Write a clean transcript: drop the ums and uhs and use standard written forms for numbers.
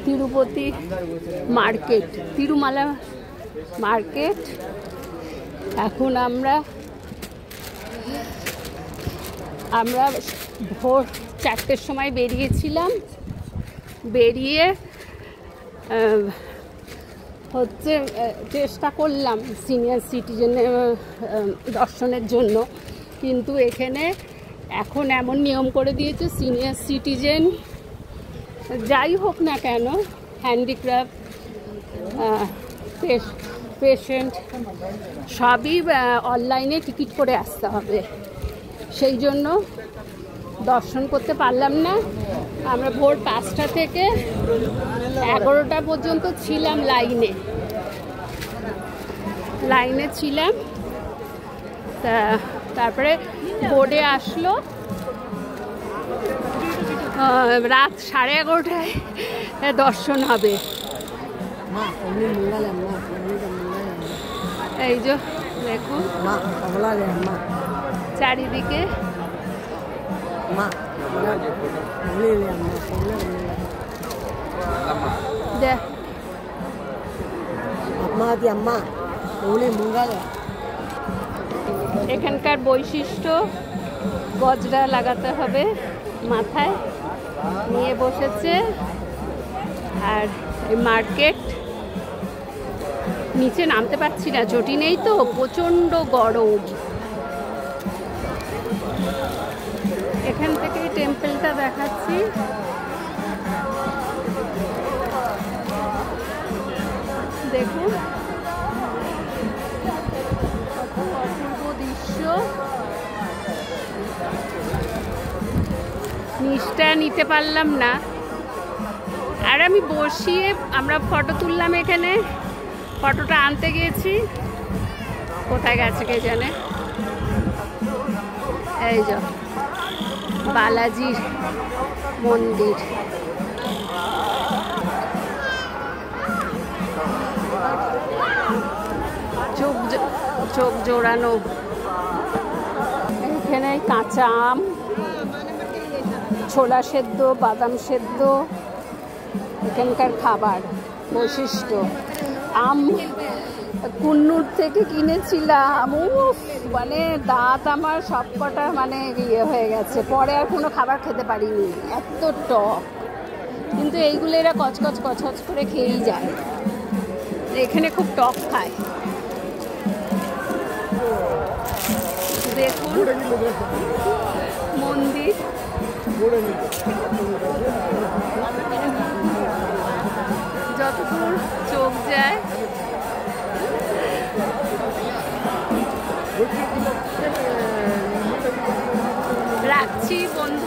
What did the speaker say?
Tirupati market, Tirumala market. এখন আমরা ভোর 4টের সময় বেরিয়েছিলাম, বেরিয়ে হচ্ছে চেষ্টা করলাম সিনিয়র সিটিজেনের দর্শনের জন্য, কিন্তু এখানে এখন এমন নিয়ম করে দিয়েছে সিনিয়র সিটিজেন যাই হোক না কেন, হ্যান্ডিক্রাফট, পেশেন্ট সবই অনলাইনে টিকিট করে আসতে হবে। সেই জন্য দর্শন করতে পারলাম না। আমরা ভোর 5টা থেকে 11টা পর্যন্ত ছিলাম লাইনে ছিলাম। তারপরে বোর্ডে আসলো রাত 11:30টায় দর্শন হবে। এই যে দেখুন চারিদিকে এখানকার বৈশিষ্ট্য গজরা লাগাতে হবে মাথায়, নিয়ে বসেছে। আর এই মার্কেট, নিচে নামতে পারছি না, চটি নেই তো, প্রচণ্ড গরম। এখান থেকে টেম্পলটা দেখাচ্ছি। দেখুন অপূর্ব দৃশ্য। নিচটা নিতে পারলাম না, আর আমি বসিয়ে আমরা ফটো তুললাম। এখানে ফটোটা আনতে গিয়েছি, কোথায় গেছে কে জানে। এই যে বালাজির মন্দির, চোখ জোড়ানো। এখানে কাঁচা আম, ছোলা সেদ্ধ, বাদাম সেদ্ধ এখানকার খাবার বৈশিষ্ট্য। আম কুন্নুর থেকে কিনেছিলাম, মানে দাঁত আমার সবকটা মানে ইয়ে হয়ে গেছে, পরে আর কোনো খাবার খেতে পারিনি, এত টক। কিন্তু এইগুলো এরা কচকচ করে খেয়েই যায়, এখানে খুব টক খায়। দেখুন মন্দির, যতদূর চোখ যায়। রাখছি বন্ধু।